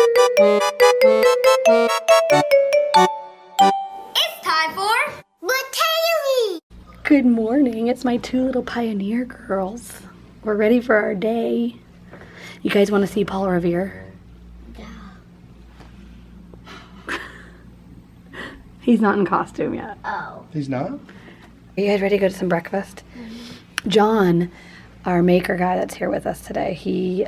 It's time for Bratayley. Good morning. It's my two little pioneer girls. We're ready for our day. You guys want to see Paul Revere? Yeah. He's not in costume yet. Oh. He's not? Are you guys ready to go to some breakfast? John, our maker guy that's here with us today, he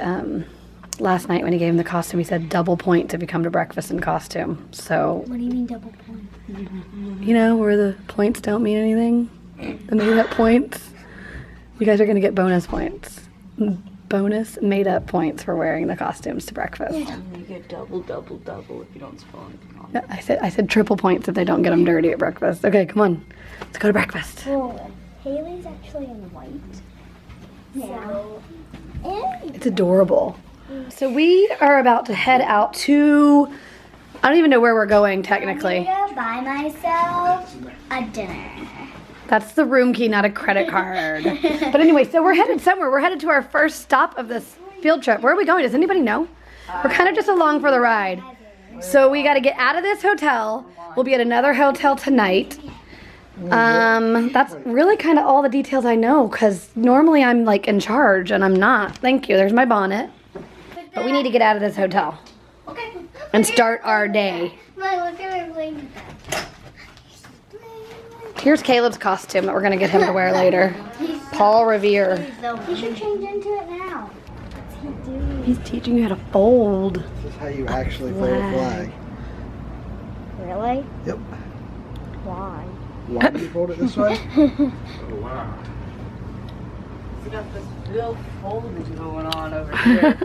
last night when he gave him the costume, he said double points if you come to breakfast in costume. So, What do you mean double point? you know, where the points don't mean anything, the made up points. You guys are gonna get bonus points. Bonus made up points for wearing the costumes to breakfast. You get double if you don't spoil anything on. No, I said triple points if they don't get them dirty at breakfast. Okay, come on. Let's go to breakfast. Well, Hayley's actually in white. Yeah. So, and It's adorable. So we are about to head out to, I don't even know where we're going technically. I'm gonna buy myself a dinner. That's the room key, not a credit card. But anyway, so we're headed somewhere. We're headed to our first stop of this field trip. Where are we going? Does anybody know? We're kind of just along for the ride. So we got to get out of this hotel. We'll be at another hotel tonight. That's really kind of all the details I know, because normally I'm like in charge and I'm not. Thank you. There's my bonnet. But we need to get out of this hotel Okay. and start our day. Look at my blanket. Here's Caleb's costume that we're going to get him to wear later. Paul Revere. He should change into it now. What's he doing? He's teaching you how to fold. This is how you actually fold a flag. Really? Yep. Why? Why do you fold it this way? Wow. We got this real folding going on over here.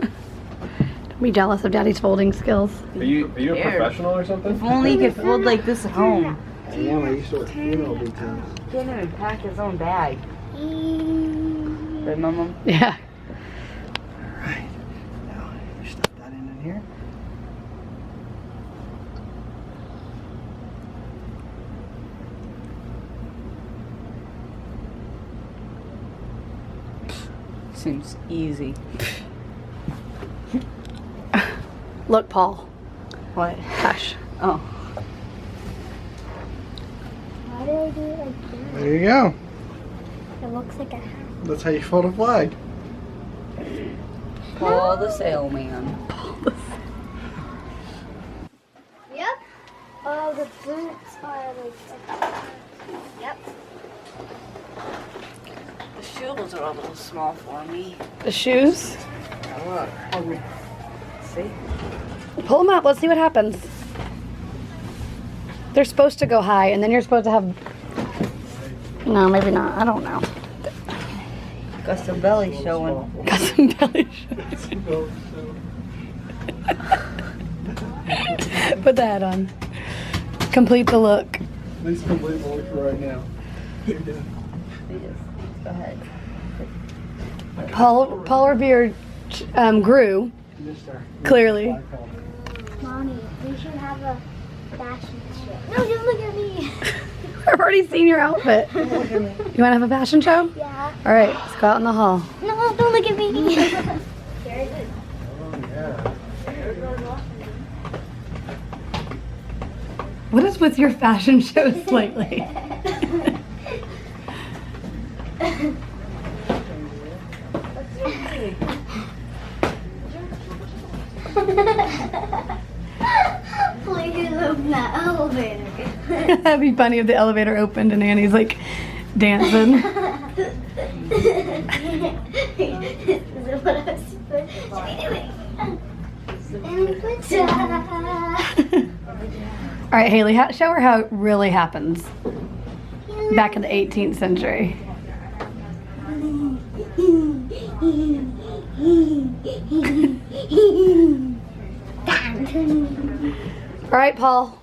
Don't be jealous of Daddy's folding skills. Are you a professional or something? If only you could fold like this at home. I am. I used to work funeral details. He can't even pack his own bag. Right, Mama? Yeah. Alright. Now, you stuff that in here. Seems easy. Look, Paul. What? Hush. Oh. Why did I do it like that? There you go. It looks like a hat. That's how you fold a flag. Paul the sailman. Yep. Oh, the boots are like. Yep. The shoes are a little small for me. The shoes. See? Pull them up. Let's see what happens. They're supposed to go high, and then you're supposed to have... No, maybe not. I don't know. Got some belly showing. Got some belly shoes. Put the hat on. Complete the look. Please complete the look for right now. You're done. Go ahead. Paul Revere grew, clearly. Mommy, we should have a fashion show. No, don't look at me. I've already seen your outfit. You want to have a fashion show? Yeah. All right, let's go out in the hall. No, don't look at me. What is with your fashion shows lately? Please open that elevator. That'd be funny if the elevator opened and Annie's like dancing. Is it what I was supposed to be doing? All right, Hayley, show her how it really happens back in the 18th century. All right, Paul.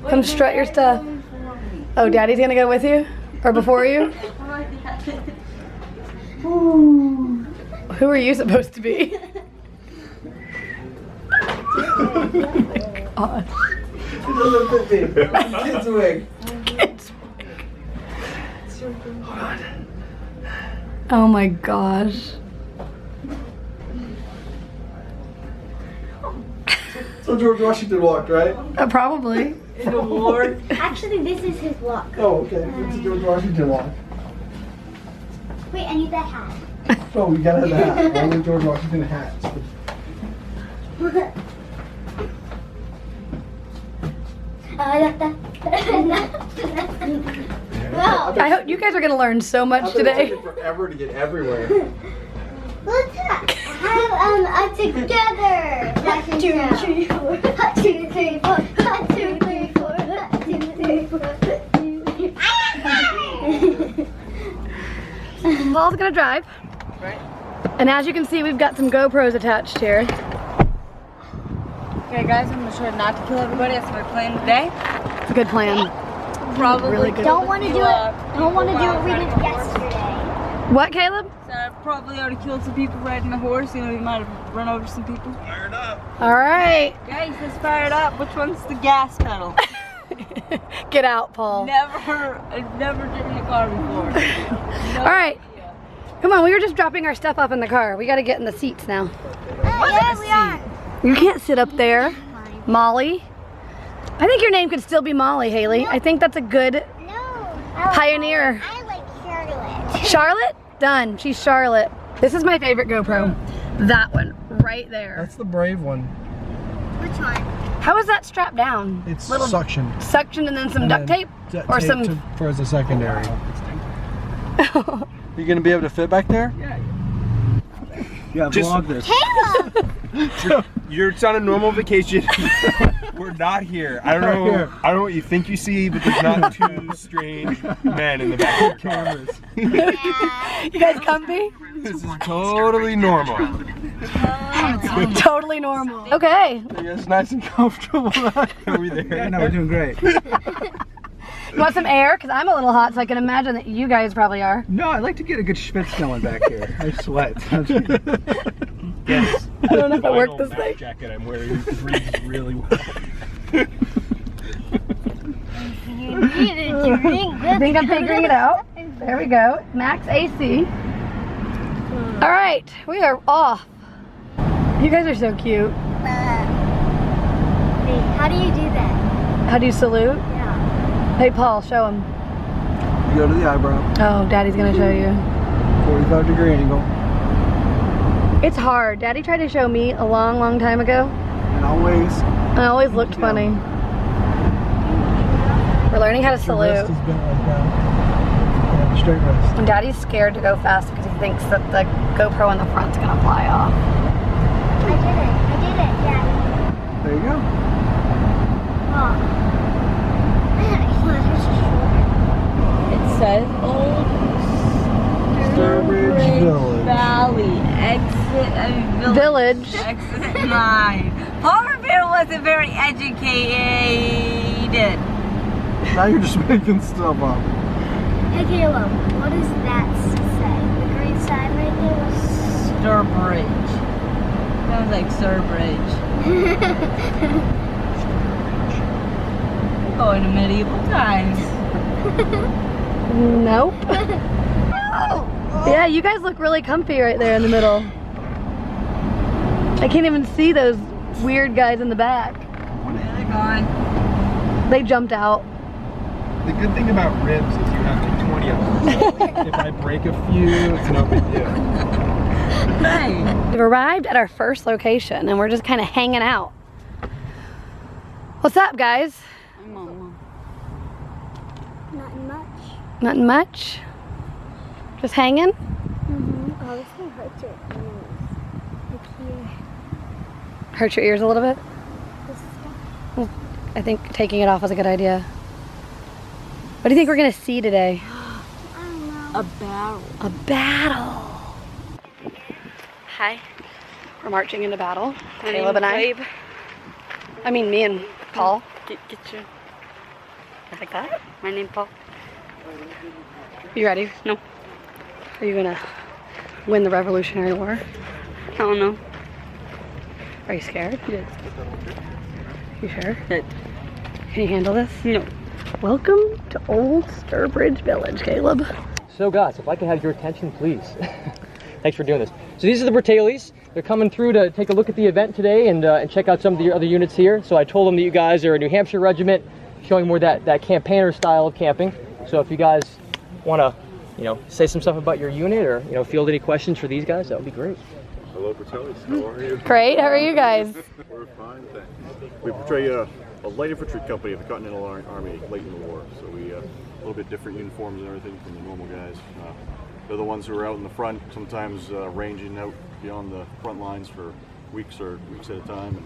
Come strut your stuff. Oh, Daddy's gonna go with you? Or before you? Who are you supposed to be? Oh my gosh. Kids wig. Kids wig. Oh my gosh. So George Washington walked, right? Probably. In the war. Actually, this is his walk. Oh, okay. It's a George Washington walk. Wait, I need that hat. Oh, we gotta have the hat. Why would George Washington hats? Wow. I hope you guys are gonna learn so much today. It's forever to get everywhere. Let's have together. 1, 2, 3, 4. 1, 2, 3, 4. 1, 2, 3, 4. 1, 2, 3, 4. Paul's gonna drive. Right. And as you can see, we've got some GoPros attached here. Okay, guys, I'm gonna try not to kill everybody. That's my plan today. It's a good plan. Probably Really good. Don't want to do it. Don't want to do what we did yesterday. What, Caleb? So I probably already killed some people riding the horse. You know, we might have run over some people. Fired up. All right. Guys, let's fire it up. Which one's the gas pedal? Get out, Paul. I've never driven a car before. No All right. idea. Come on, we were just dropping our stuff off in the car. We gotta get in the seats now. Yeah, we are. You can't sit up there. Molly. I think your name could still be Molly, Hayley. I think that's a good No. pioneer. I like Charlotte. Charlotte? Done. She's Charlotte. This is my favorite GoPro. That one, right there. That's the brave one. Which one? How is that strapped down? It's Little suction. suction and then some And duct then tape? duct Or tape some... for as a secondary. You gonna be able to fit back there? Yeah, vlog this. Caleb! You're on a normal vacation. We're not here. I don't know what you think you see, but there's not two strange men in the back of your cameras. Yeah. You guys comfy? This is totally normal. Totally normal. Okay. It's nice and comfortable. Are we there? Yeah, no, we're doing great. You want some air? Because I'm a little hot, so I can imagine that you guys probably are. No, I like to get a good schwitz going back here. I sweat. Yes. I don't know if I worked this thing. Jacket I'm wearing breathes really well. I think I'm figuring it out. There we go. Max AC. All right, we are off. You guys are so cute. Wait, how do you do that? How do you salute? Yeah. Hey, Paul, show him. You go to the eyebrow. Oh, Daddy's gonna show you. 45-degree angle. It's hard. Daddy tried to show me a long, long time ago. And always. I always looked funny. We're learning how to Your wrist salute. is bent like that. Yeah, straight wrist. And Daddy's scared to go fast because he thinks that the GoPro in the front's gonna fly off. I did it. Yeah. There you go. Oh. It says Old Sturbridge Village. Valley. Village. Exit 9. Paul Revere wasn't very educated. Now you're just making stuff up. Hey Caleb, what does that say? The green sign right there? Sturbridge. Sounds like Sturbridge. Going to medieval times. Nope. Yeah, you guys look really comfy right there in the middle. I can't even see those weird guys in the back. They're gone. They jumped out. The good thing about ribs is you have like 20 of them. If I break a few, it's no big deal. Hey. We've arrived at our first location and we're just kind of hanging out. What's up, guys? Not much. Nothing much. Just hanging? Mm-hmm. Oh, this one hurts your ears. Like here. Hurt your ears a little bit? This stuff. Well, I think taking it off was a good idea. What do you think we're gonna see today? I don't know. A barrel. A battle. Hi. We're marching into battle. Caleb and I. I mean, me and Paul. Get your. Like that? My name Paul. You ready? No. Are you gonna win the Revolutionary War? I don't know. Are you scared? Yes. You sure? Yes. Can you handle this? No. Welcome to Old Sturbridge Village, Caleb. So guys, if I can have your attention, please. Thanks for doing this. So these are the Bratayleys. they're coming through to take a look at the event today and check out some of the other units here. So I told them that you guys are a New Hampshire regiment, showing more that campaigner style of camping. So if you guys want to, you know, say some stuff about your unit or, you know, field any questions for these guys, that would be great. Hello, Bratayley. How are you? Great. How are you guys? We're fine, thanks. We portray a light infantry company of the Continental Army late in the war. So we a little bit different uniforms and everything from the normal guys. They're the ones who are out in the front, sometimes ranging out beyond the front lines for weeks at a time, and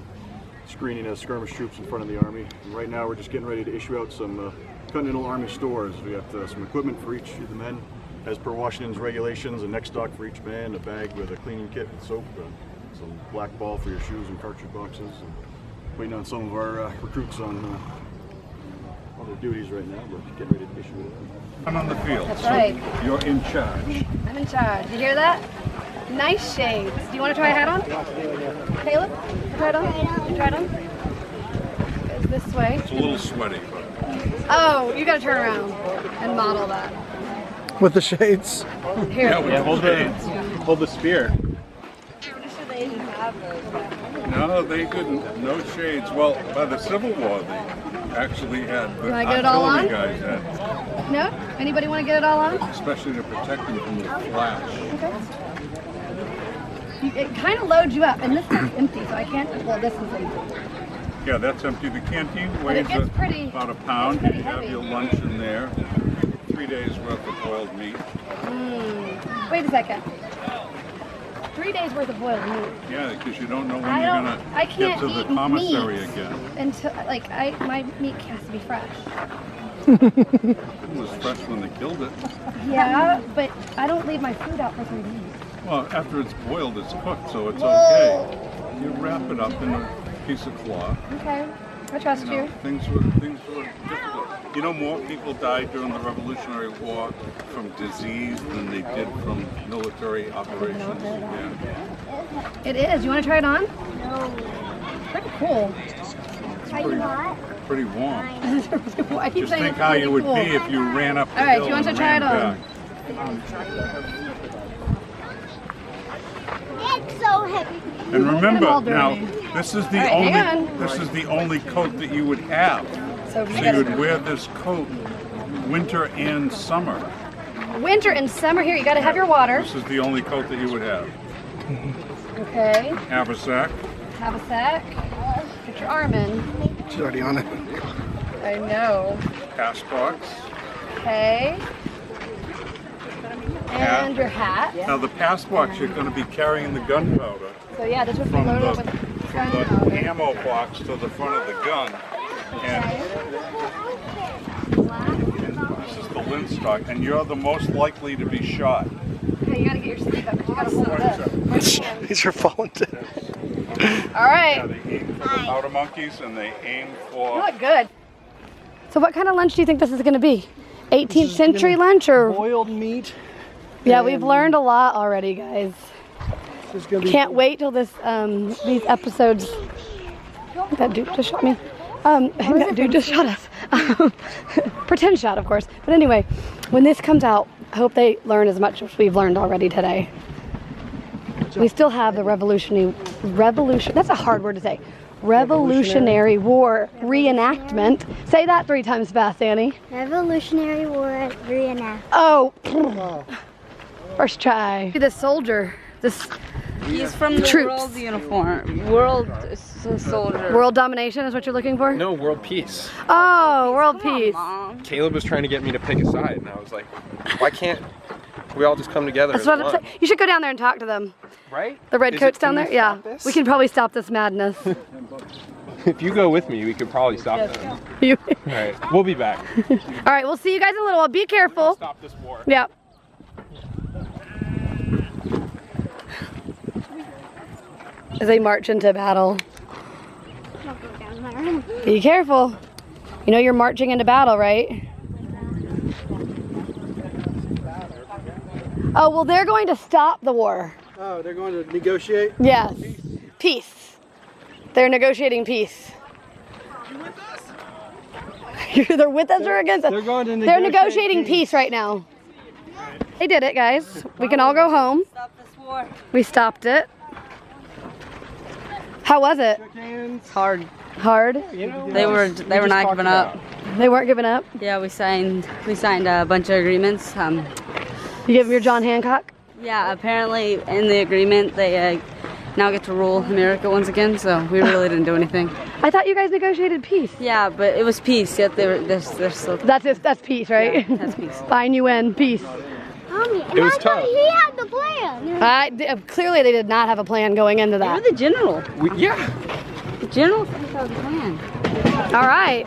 screening skirmish troops in front of the Army. And right now we're just getting ready to issue out some Continental Army stores. We got some equipment for each of the men, as per Washington's regulations, a neck stock for each man, a bag with a cleaning kit and soap, some black ball for your shoes and cartridge boxes. And waiting on some of our recruits on their duties right now, but getting ready to issue it out. I'm on the field. That's so right. You're in charge. I'm in charge. You hear that? Nice shades. Do you want to try a hat on? Caleb? Try it on? You try it on? Goes this way. It's a little sweaty, but Oh, you gotta turn around and model that. With the shades. Here. Hold the spear. no, they didn't. No shades. Well, by the Civil War, they actually had the wanna get it all artillery on? guys had, No? Anybody want to get it all on? especially to protect them from the flash. It kind of loads you up, and this one's empty, so I can't. Well, this is empty. Yeah, that's empty. The canteen But weighs it gets pretty. about a pound. pretty You have heavy. your lunch in there. 3 days worth of boiled meat. Wait a second. 3 days worth of boiled meat. Yeah, because you don't know when I you're don't. gonna I get can't to the eat commissary meat again. until my meat has to be fresh. It was fresh when they killed it. Yeah, but I don't leave my food out for 3 days. Well, after it's boiled, it's cooked, so it's okay. You wrap it up in a piece of cloth. Okay, I trust You know, you. things were difficult. You know, more people died during the Revolutionary War from disease than they did from military operations. Yeah. It is. You want to try it on? No. Pretty cool. Are you not? Pretty warm. I keep Just saying think it's how pretty you would cool. be if you ran up the All right, hill do you want and to try ran it on? back. It's so heavy. And remember, all now dirty. this is the All right, hang only this is the only coat that you would have. So So you you gotta would wear this coat winter and summer. winter and summer here. You got to have your water. This is the only coat that you would have. Okay. Haversack, Have a sec. Get your arm in. She's already on it. I know. pass box. Okay. Hat. And your hat. Now the pass box, you're going to be carrying the gunpowder So yeah, this would be from loaded the with the ammo box to the front of the gun. And this is the lint stock, and you're the most likely to be shot. Okay, you gotta get your sleeve up. You gotta hold this. These are falling down. All right. Yeah, they aim for the powder monkeys, and they aim You for. look good. So what kind of lunch do you think this is gonna be? 18th century lunch or? Boiled meat. Yeah, we've learned a lot already, guys. This is gonna be Can't wait till this these episodes. That dude just shot me. That dude just shot us. Pretend shot, of course. But anyway, when this comes out, I hope they learn as much as we've learned already today. We still have the revolution. That's a hard word to say. Revolutionary War reenactment. Say that 3 times fast, Annie. Revolutionary War reenact. Oh, first try. The soldier. This He's from the Troops. world uniform. World soldier. world domination is what you're looking for? No, world peace. Oh, world peace. Mom. Caleb was trying to get me to pick a side, and I was like, why can't we all just come together That's as what I'm one? saying. You should go down there and talk to them. Right? The red Is coats it- down can there? we Yeah. stop this? We can probably stop this madness. If you go with me, we could probably stop them. You- All right, we'll be back. All right, we'll see you guys in a little while. Be careful. Stop this war. Yeah. As they march into battle. Don't go down there. Be careful. You know you're marching into battle, right? Oh, well, they're going to stop the war. Oh, they're going to negotiate? Yes. Peace. They're negotiating peace. They're with us or against us? They're going to They're negotiate negotiating peace right now. They did it, guys. We can all go home. Stop this war. We stopped it. How was it? It's hard. Hard? They were not giving up. They weren't giving up? Yeah, we signed a bunch of agreements. You give them your John Hancock? Yeah, apparently in the agreement they now get to rule America once again. So we really didn't do anything. I thought you guys negotiated peace. Yeah, but it was peace. Yet they're still. That's peace, right? Yeah, that's peace. Fine, you win. Peace. Mommy, and It was I thought tough. he had the plan. Clearly they did not have a plan going into You're that. the general. Yeah. The general has a plan. All right.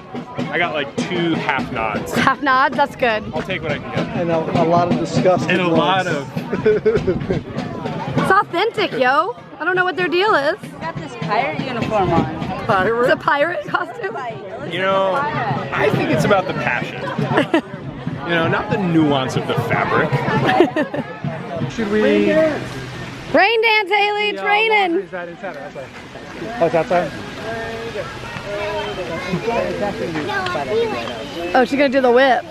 I got like 2 half nods. Half nods, that's good. I'll take what I can get. And a lot of disgusting And a lot of. It's authentic, yo. I don't know what their deal is. You got this pirate uniform on. It's a pirate costume. You know, I think it's about the passion. You know, not the nuance of the fabric. Should we? Rain dance, Hayley. It's raining. Is that inside or outside? Oh, it's outside? No, he like me. Oh, she's gonna do the whip. No,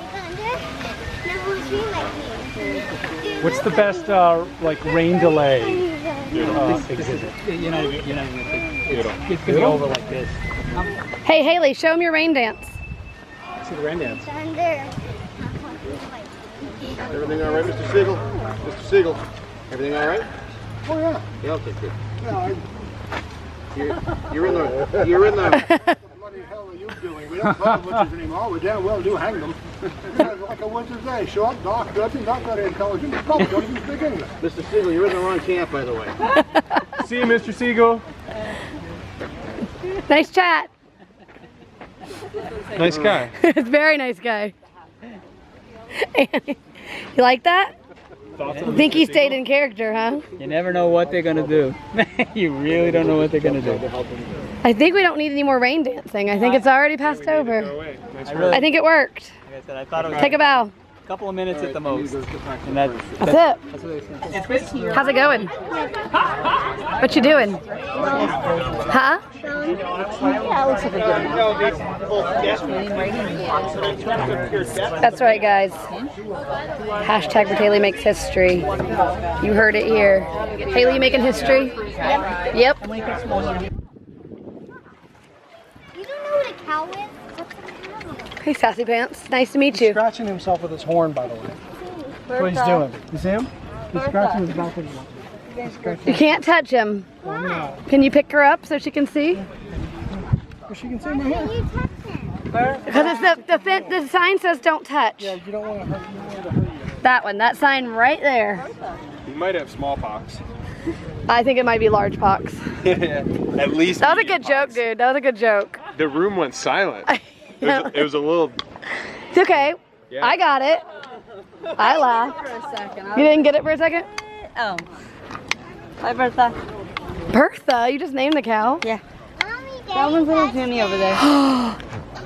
she like me. What's the best like rain delay exhibit? You're not even gonna think. It's gonna be over like this. Hey, Hayley, show them your rain dance. See the rain dance. Thunder. Everything all right, Mr. Siegel? Mr. Siegel, everything all right? Oh yeah. Yeah, okay, good. Yeah, You're in the. what the hell are you doing? We don't call them witches anymore. We damn well do hang them. It's like a winter's day. Short, dark, dirty, not very intelligent. Probably don't even speak English. Mr. Siegel, you're in the wrong camp, by the way. See you, Mr. Siegel. Nice chat. Nice guy. It's a very nice guy. You like that? I think he stayed in character, huh? You never know what they're gonna do. You really don't know what they're gonna do. I think we don't need any more rain dancing. I think it's already passed over. I think it worked. Like I said, I thought it was Take a bow. a couple of minutes at the most. And that's That's it. what it's gonna How's it going? What you doing? Huh? That's right, guys. Hashtag Bratayley makes history. You heard it here. Hayley, you making history? Yep. You don't know what a cow is? What's a cow? Hey, Sassy Pants. Nice to meet you. Scratching himself with his horn, by the way. That's what he's doing. You see him? He's scratching his mouth with his horn. You can't touch him. No. Can you pick her up so she can see? She can see my hand. You touch him. Because it's the sign says don't touch. Yeah, you don't want to hurt. You don't want to hurt you. That one, that sign right there. You might have smallpox. I think it might be large pox. At least. That was a good joke, dude. That was a good joke. The room went silent. It was a little. It's okay. Yeah. I got it. I laughed. For a second. You didn't get it for a second? Oh. Hi, Bertha. Bertha, you just named the cow. Yeah. Mommy, That Daddy one's little touched Jimmy it. over there.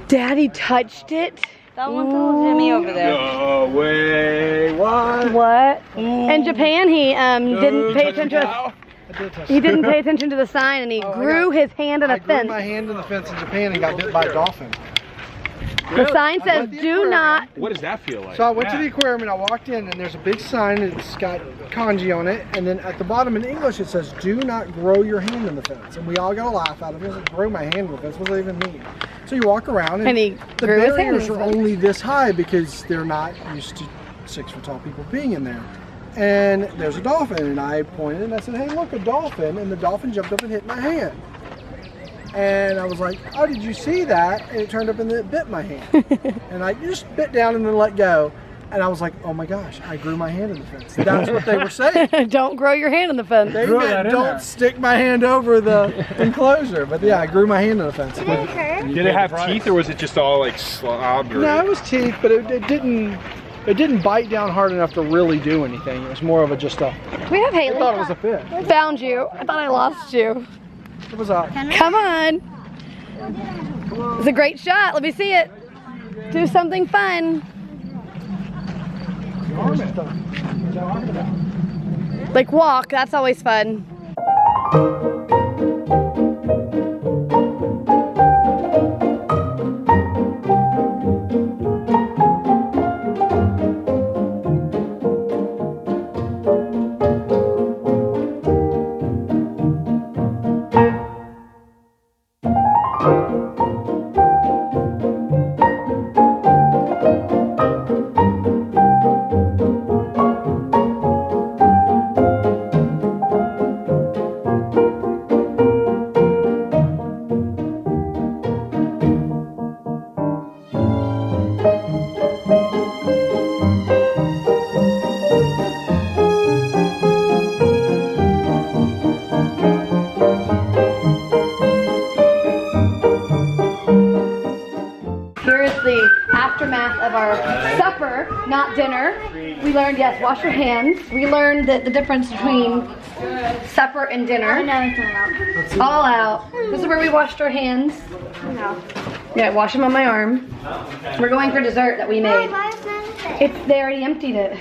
Daddy touched it. That one's little Jimmy over there. No way. What? What? In Japan, he didn't pay attention. I did touch He didn't pay attention to the sign, and he grew his hand in a I grew fence. my hand in the fence in Japan and got bit by a dolphin. The sign says, "Do not." What does that feel like? So I went to the aquarium and I walked in and there's a big sign and it's got kanji on it, and then at the bottom in English it says, "Do not grow your hand in the fence." And we all got a laugh out of it. I said, "Grow my hand in the fence? What does that even mean?" So you walk around And he the grew his hand in barriers the are fence. only this high because they're not used to 6 foot tall people being in there. And there's a dolphin, and I pointed and I said, "Hey, look, a dolphin!" And the dolphin jumped up and hit my hand. And I was like, "Oh, did you see that?" And it turned up and it bit my hand. And I just bit down and then let go. And I was like, "Oh my gosh, I grew my hand in the fence." That's what they were saying. Don't grow your hand in the fence. They Grow that meant in don't there. stick my hand over the enclosure. But yeah, I grew my hand in the fence. Did it hurt? Did it have teeth or was it just all like slob? Or... No, it was teeth, but it didn't bite down hard enough to really do anything. It was more of a just a. We have I thought it Hayley. was a fish. Found you. I thought I lost you. It was a. Come on. It's a great shot. Let me see it. Do something fun. Like walk. That's always fun. Aftermath of our supper, not dinner. We learned, yes, wash your hands. We learned that the difference between supper and dinner. No, it's all out. This is where we washed our hands. No. Yeah, wash them on my arm. We're going for dessert that we made. They already emptied it.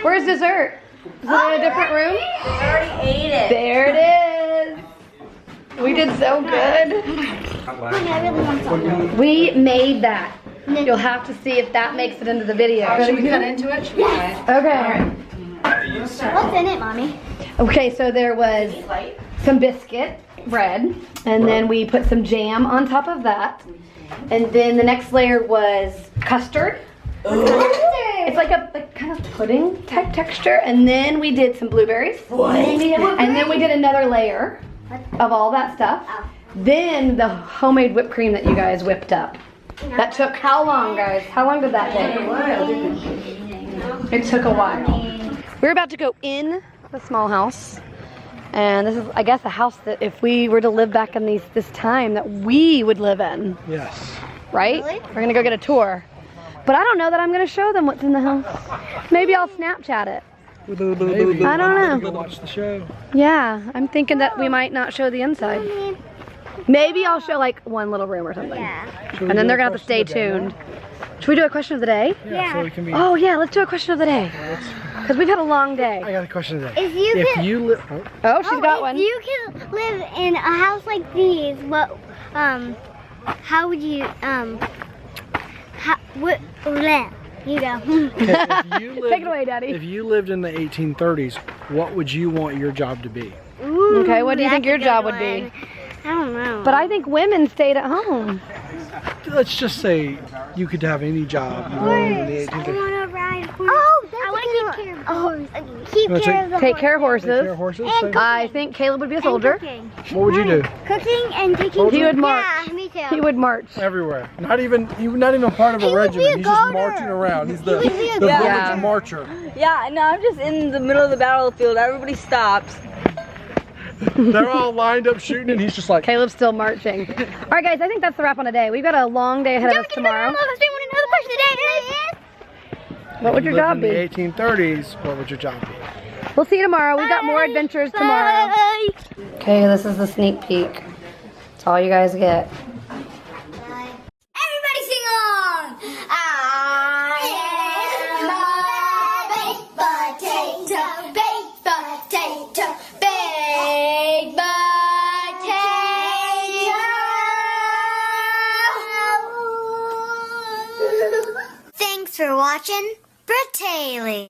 Where's dessert? Is it in a different room? They already ate it. There it is. We did so good. We made that. You'll have to see if that makes it into the video. Should we cut into it? Should we try it? Okay. What's in it, Mommy? Okay, so there was some biscuit bread, and then we put some jam on top of that. And then the next layer was custard. It's like a kind of pudding type texture. And then we did some blueberries. And then we did another layer of all that stuff. Then the homemade whipped cream that you guys whipped up. That took how long, guys? How long did that take? It took a while. We're about to go in the small house. And this is, I guess, a house that if we were to live back in this time that we would live in. Yes. Right? Really? We're gonna go get a tour. But I don't know that I'm gonna show them what's in the house. Maybe I'll Snapchat it. Maybe. I don't know. Go watch the show. Yeah, I'm thinking that we might not show the inside. Maybe I'll show like one little room or something. Yeah. And then they're gonna have to stay tuned. Should we do a question of the day? Yeah. So it can be. Oh yeah, let's do a question of the day. Because we've had a long I day. got a question today. If you live, Oh, she's got one. If you could live in a house like these, how would you, you go. Take it away, Daddy. If you lived in the 1830s, what would you want your job to be? Ooh, Okay, what do you think that's a your good job would be? one. I don't know. But I think women stayed at home. Let's just say you could have any job you wanted in the 1830s. I want to ride horses. Oh, I want to keep care of horses. Keep Wanna care of the Take care of Take care of horses. horses. I think Caleb would be a soldier. Cooking. What would you do? Cooking and taking He would march. Yeah, me too. He would march. Everywhere. Not even part of a He would be regiment. a He's just garter. marching around. He's the He would be a village garter. marcher. Yeah, no, I'm just in the middle of the battlefield. Everybody stops. They're all lined up shooting, and he's just like. Caleb's still marching. All right, guys, I think that's the wrap on the day. We've got a long day ahead of us tomorrow. What would your Lived job in be? the 1830s, what would your job be? We'll see you tomorrow. We've got more adventures tomorrow. Okay, this is the sneak peek. That's all you guys get. Everybody sing along! I am a baked potato, baked potato, baked potato. Thanks for watching Bratayley.